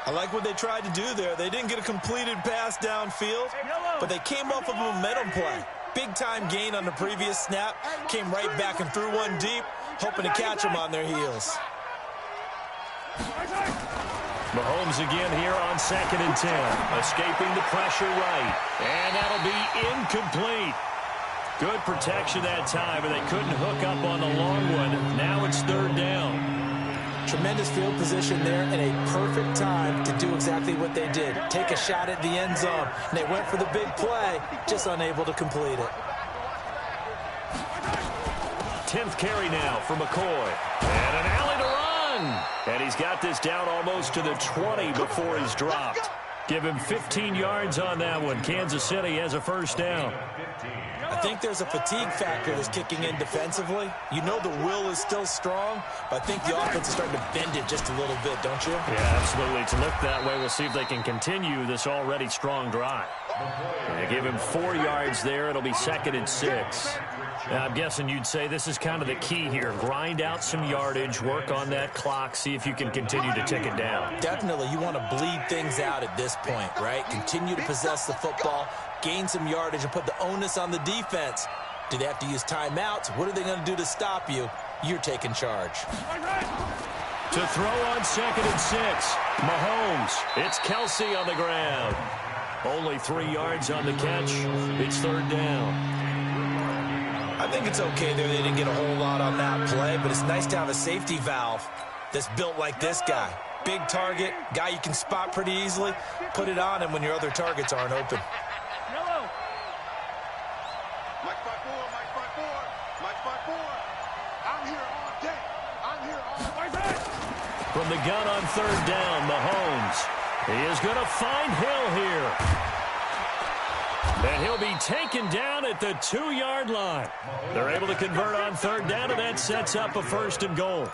Speaker 3: I like what they tried to do there. They didn't get a completed pass downfield, but they came off of a momentum play. Big-time gain on the previous snap. Came right back and threw one deep, hoping to catch them on their heels.
Speaker 1: Mahomes again here on 2nd and 10. Escaping the pressure right. And that'll be incomplete. Good protection that time, and they couldn't hook up on the long one. Now it's 3rd down.
Speaker 3: Tremendous field position there and a perfect time to do exactly what they did. Take a shot at the end zone. And they went for the big play, just unable to complete it.
Speaker 1: 10th carry now for McCoy. And an alley to run. And he's got this down almost to the 20 before he's dropped. Give him 15 yards on that one. Kansas City has a 1st down.
Speaker 3: I think there's a fatigue factor that's kicking in defensively. You know the will is still strong, but I think the offense is starting to bend it just a little bit, don't you?
Speaker 1: Yeah, absolutely. To look that way, we'll see if they can continue this already strong drive. They give him 4 yards there. It'll be 2nd and 6. Now, I'm guessing you'd say this is kind of the key here. Grind out some yardage, work on that clock, see if you can continue to tick it down.
Speaker 3: Definitely. You want to bleed things out at this point, right? Continue to possess the football, gain some yardage, and put the onus on the defense. Do they have to use timeouts? What are they going to do to stop you? You're taking charge.
Speaker 1: To throw on 2nd and 6, Mahomes. It's Kelsey on the ground. Only 3 yards on the catch. It's 3rd down.
Speaker 3: I think it's okay there. They didn't get a whole lot on that play, but it's nice to have a safety valve that's built like this guy. Big target, guy you can spot pretty easily. Put it on him when your other targets aren't open.
Speaker 1: From the gun on 3rd down, Mahomes. He is going to find Hill here. And he'll be taken down at the 2-yard line. They're able to convert on 3rd down, and that sets up a 1st and goal.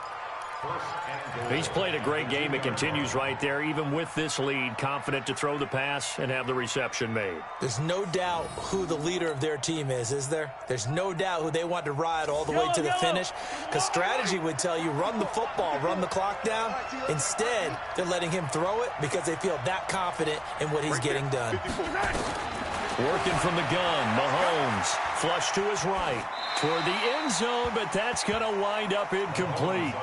Speaker 1: He's played a great game. It continues right there, even with this lead, confident to throw the pass and have the reception made.
Speaker 3: There's no doubt who the leader of their team is there? There's no doubt who they want to ride all the way to the finish, because strategy would tell you run the football, run the clock down. Instead, they're letting him throw it because they feel that confident in what he's getting done.
Speaker 1: Working from the gun, Mahomes, flush to his right, toward the end zone, but that's going to wind up incomplete.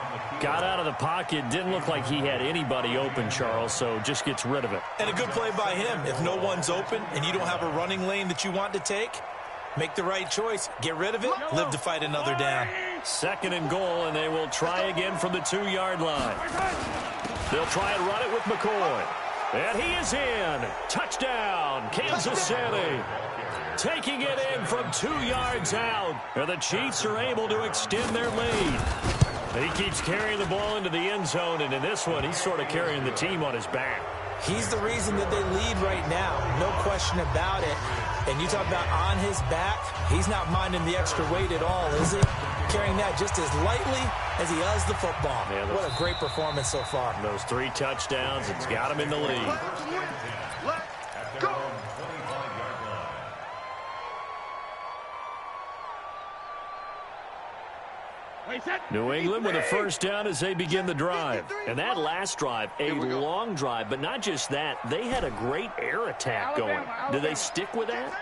Speaker 1: Got out of the pocket, didn't look like he had anybody open, Charles, so just gets rid of it.
Speaker 3: And a good play by him. If no one's open and you don't have a running lane that you want to take, make the right choice. Get rid of it, live to fight another down. 2nd and goal, and they will try again from the 2-yard line. They'll try and run it with McCoy. And he is in. Touchdown, Kansas City. Taking it in from 2 yards out. And the Chiefs are able to extend their lead. He keeps carrying the ball into the end zone, and in this one, he's sort of carrying the team on his back. He's the reason that they lead right now. No question about it. And you talk about on his back, he's not minding the extra weight at all, is he? Carrying that just as lightly as he does the football. Yeah, what a great performance so far. Those 3 touchdowns, it's got him in the lead.
Speaker 2: Let's go.
Speaker 1: New England with a 1st down as they begin the drive. And that last drive, a long drive, but not just that. They had a great air attack going. Do they stick with that?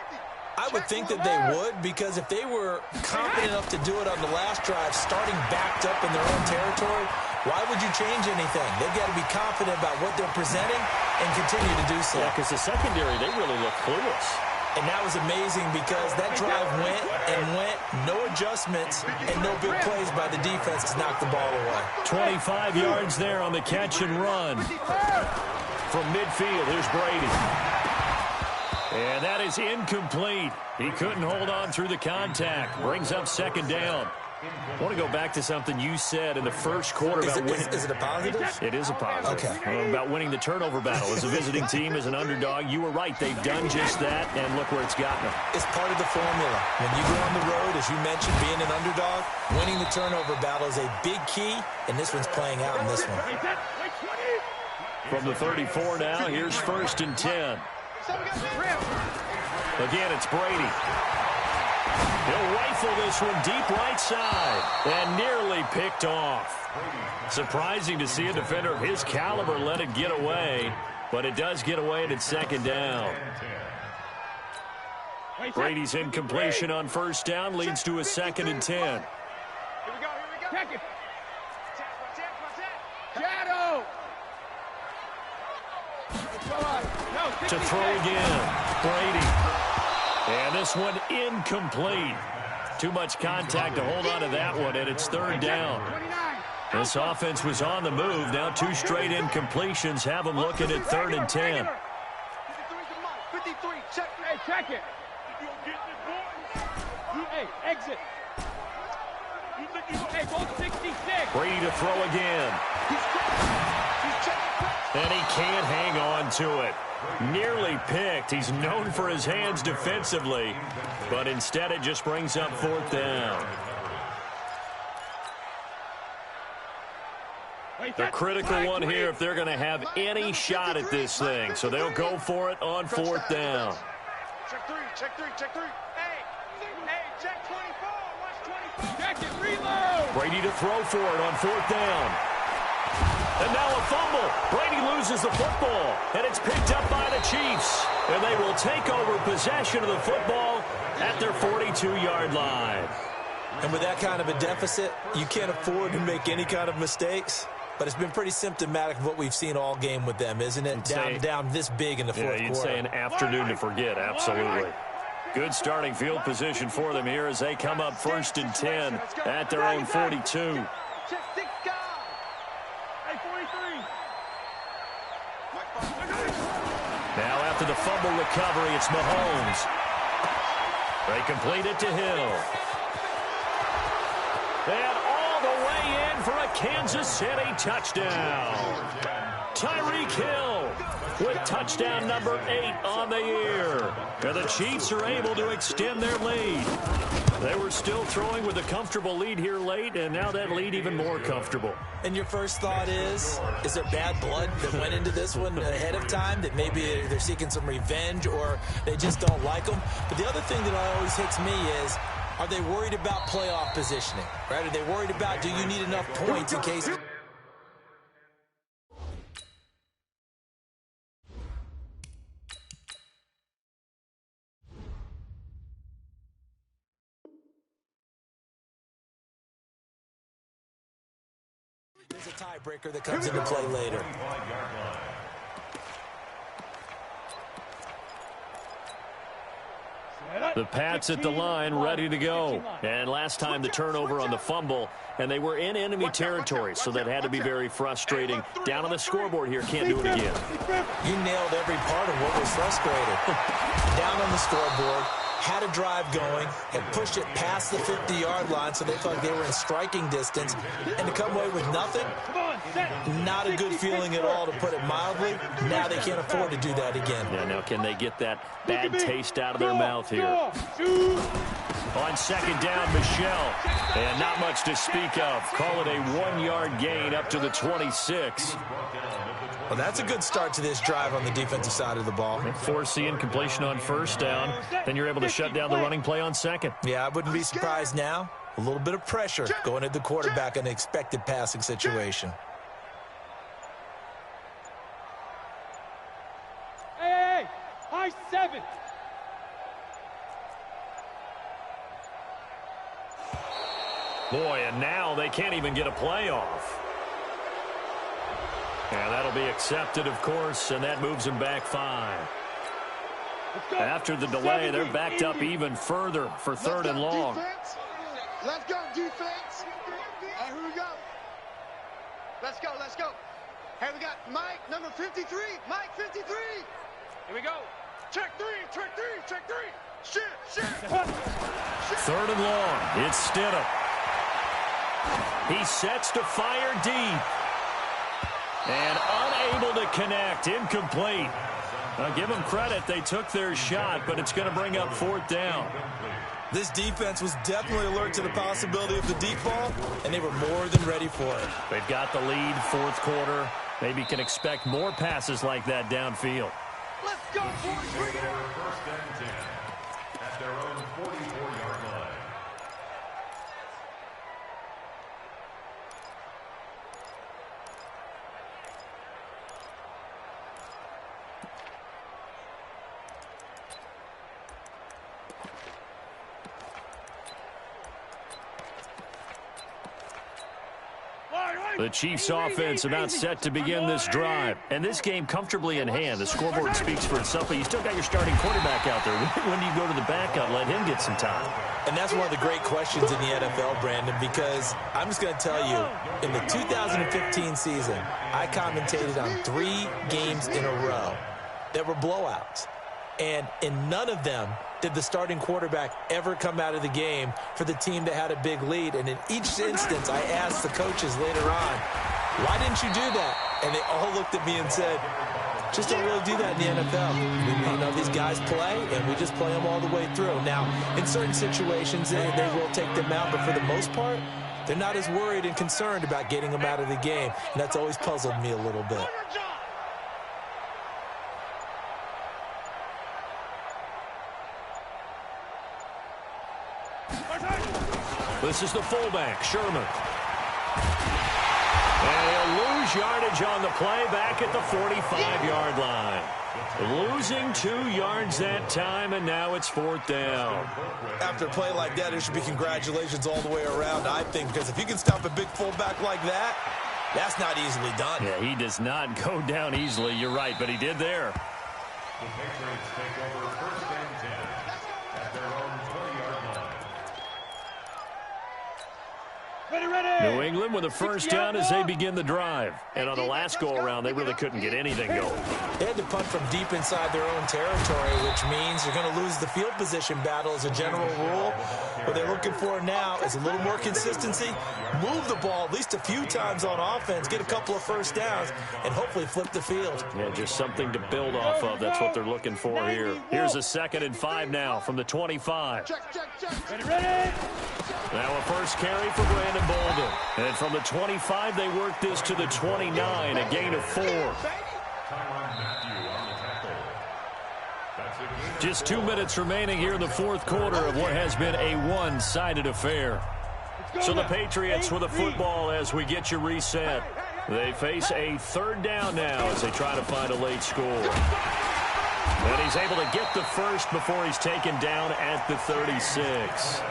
Speaker 3: I would think that they would, because if they were confident enough to do it on the last drive, starting backed up in their own territory, why would you change anything? They've got to be confident about what they're presenting and continue to do so.
Speaker 1: Yeah, because the secondary, they really look clueless.
Speaker 3: And that was amazing because that drive went and went, no adjustments, and no big plays by the defense to knock the ball away.
Speaker 1: 25 yards there on the catch and run. From midfield, here's Brady. And that is incomplete. He couldn't hold on through the contact. Brings up 2nd down. I want to go back to something you said in the first quarter about winning.
Speaker 3: Is it a positive?
Speaker 1: It is a positive.
Speaker 3: Okay.
Speaker 1: About winning the turnover battle. As a visiting team, as an underdog, you were right. They've done just that, and look where it's gotten them.
Speaker 3: It's part of the formula. When you go on the road, as you mentioned, being an underdog, winning the turnover battle is a big key, and this one's playing out in this one.
Speaker 1: From the 34 now, here's 1st and 10. Again, it's Brady. He'll rifle this one deep right side and nearly picked off. Surprising to see a defender of his caliber let it get away, but it does get away and it's 2nd down. Brady's incompletion on 1st down leads to a 2nd and 10.
Speaker 2: Here we go. Check it. Shadow.
Speaker 1: To throw again. Brady. And this one incomplete. Too much contact to hold on to that one, and it's third down. This offense was on the move. Now 2 straight incompletions have them looking at 3rd and 10.
Speaker 2: 53, check. Hey, check it. Hey, exit. Hey, go 66.
Speaker 1: Brady to throw again. And he can't hang on to it. Nearly picked. He's known for his hands defensively, but instead it just brings up 4th down. The critical one here if they're going to have any shot at this thing. So they'll go for it on 4th down.
Speaker 2: Check 3, check 3, check 3. Hey, check 24. Watch 24. Check it, reload.
Speaker 1: Brady to throw for it on 4th down. And now a fumble. Brady loses the football, and it's picked up by the Chiefs. And they will take over possession of the football at their 42-yard line.
Speaker 3: And with that kind of a deficit, you can't afford to make any kind of mistakes. But it's been pretty symptomatic of what we've seen all game with them, isn't it? Down this big in the fourth quarter.
Speaker 1: You'd say an afternoon to forget, absolutely. Good starting field position for them here as they come up 1st and 10 at their own 42. Now after the fumble recovery, it's Mahomes. They complete it to Hill. And all the way in for a Kansas City touchdown. Tyreek Hill with touchdown number 8 on the year. And the Chiefs are able to extend their lead. They were still throwing with a comfortable lead here late, and now that lead even more comfortable.
Speaker 3: And your first thought is there bad blood that went into this one ahead of time, that maybe they're seeking some revenge or they just don't like them? But the other thing that always hits me is, are they worried about playoff positioning? Right? Are they worried about, do you need enough points in case... There's a tiebreaker that comes into play later.
Speaker 1: The Pats at the line, ready to go. And last time the turnover on the fumble, and they were in enemy territory, so that had to be very frustrating. Down on the scoreboard here, can't do it again.
Speaker 3: You nailed every part of what was frustrating. Down on the scoreboard, had a drive going, had pushed it past the 50-yard line, so they thought they were in striking distance, and to come away with nothing, not a good feeling at all, to put it mildly. Now they can't afford to do that again.
Speaker 1: Yeah, now can they get that bad taste out of their mouth here? On 2nd down, Michelle, and not much to speak of. Call it a 1-yard gain up to the 26.
Speaker 3: Well, that's a good start to this drive on the defensive side of the ball.
Speaker 1: Force the incompletion on 1st down. Then you're able to shut down the running play on 2nd.
Speaker 3: Yeah, I wouldn't be surprised now. A little bit of pressure going at the quarterback in an expected passing situation.
Speaker 2: Hey, high 7.
Speaker 1: Boy, and now they can't even get a playoff. And that'll be accepted, of course, and that moves them back 5. After the delay, they're backed up even further for 3rd and long.
Speaker 2: Let's go, defense. Hey, here we go. Let's go, let's go. Hey, we got Mike, number 53. Mike, 53. Here we go. Check 3, check 3, check 3. Shit.
Speaker 1: 3rd and long. It's Stidham. He sets to fire deep. And unable to connect. Incomplete. Now, give them credit. They took their shot, but it's going to bring up 4th down.
Speaker 3: This defense was definitely alert to the possibility of the deep ball, and they were more than ready for it.
Speaker 1: They've got the lead, 4th quarter. Maybe can expect more passes like that downfield.
Speaker 2: Let's go, boys. Bring it on.
Speaker 4: 1st and 10 at their own 44-yard line.
Speaker 1: The Chiefs offense about set to begin this drive. And this game comfortably in hand. The scoreboard speaks for itself, but you still got your starting quarterback out there. When do you go to the backup, let him get some time?
Speaker 3: And that's one of the great questions in the NFL, Brandon, because I'm just going to tell you, in the 2015 season, I commentated on 3 games in a row that were blowouts. And in none of them did the starting quarterback ever come out of the game for the team that had a big lead. And in each instance, I asked the coaches later on, why didn't you do that? And they all looked at me and said, just don't really do that in the NFL. You know, these guys play, and we just play them all the way through. Now, in certain situations, they will take them out, but for the most part, they're not as worried and concerned about getting them out of the game. And that's always puzzled me a little bit.
Speaker 1: This is the fullback, Sherman. And he'll lose yardage on the play back at the 45-yard line. Losing 2 yards that time, and now it's 4th down.
Speaker 3: After a play like that, there should be congratulations all the way around, I think, because if you can stop a big fullback like that, that's not easily done.
Speaker 1: Yeah, he does not go down easily. You're right, but he did there.
Speaker 4: The Patriots take over 1st and 10 at their own 20-yard line.
Speaker 1: New England with a first down as they begin the drive. And on the last go-around, they really couldn't get anything going.
Speaker 3: They had to punt from deep inside their own territory, which means you're going to lose the field position battle as a general rule. What they're looking for now is a little more consistency, move the ball at least a few times on offense, get a couple of first downs, and hopefully flip the field.
Speaker 1: Yeah, just something to build off of. That's what they're looking for here. Here's a 2nd and 5 now from the 25.
Speaker 2: Ready?
Speaker 1: Now a first carry for Brandon Bolden. And from the 25, they work this to the 29, a gain of 4. Just 2 minutes remaining here in the 4th quarter of what has been a one-sided affair. So the Patriots with the football as we get you reset. They face a 3rd down now as they try to find a late score. And he's able to get the first before he's taken down at the 36.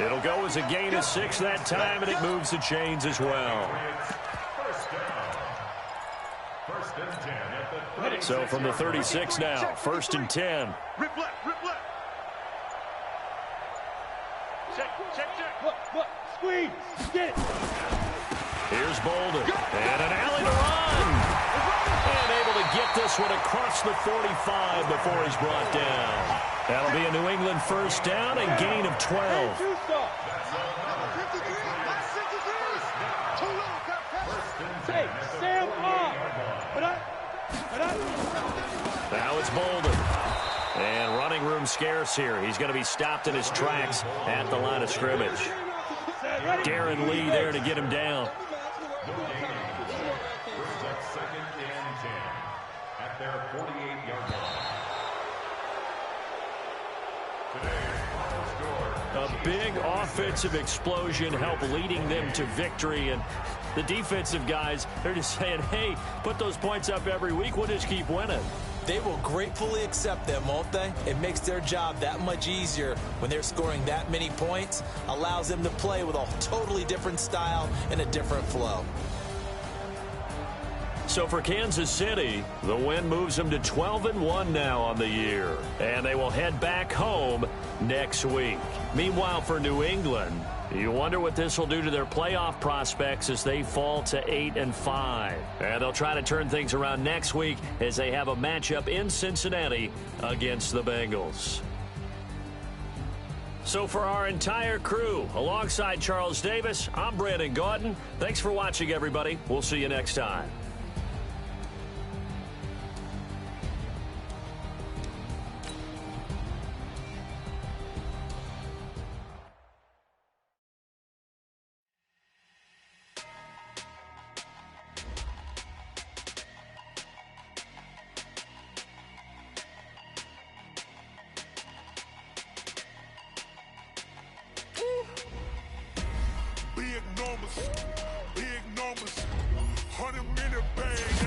Speaker 1: It'll go as a gain of 6 that time, and it moves the chains as well. So from the 36 now, 1st and 10.
Speaker 2: Rip left, rip left. Check. Look, squeeze, get it.
Speaker 1: Here's Bolden, and an alley to run. And able to get this one across the 45 before he's brought down. That'll be a New England first down and gain of 12. Now it's Bolden. And running room scarce here. He's going to be stopped in his tracks at the line of scrimmage. Darren Lee there to get him down.
Speaker 4: 2nd and 10 at their 48-yard line.
Speaker 1: A big offensive explosion helped leading them to victory. And the defensive guys, they're just saying, hey, put those points up every week. We'll just keep winning.
Speaker 3: They will gratefully accept them, won't they? It makes their job that much easier when they're scoring that many points. Allows them to play with a totally different style and a different flow.
Speaker 1: So for Kansas City, the win moves them to 12-1 now on the year. And they will head back home next week. Meanwhile, for New England, you wonder what this will do to their playoff prospects as they fall to 8-5. And they'll try to turn things around next week as they have a matchup in Cincinnati against the Bengals. So for our entire crew, alongside Charles Davis, I'm Brandon Gaudin. Thanks for watching, everybody. We'll see you next time.
Speaker 5: Big numbers, 100 minute bang.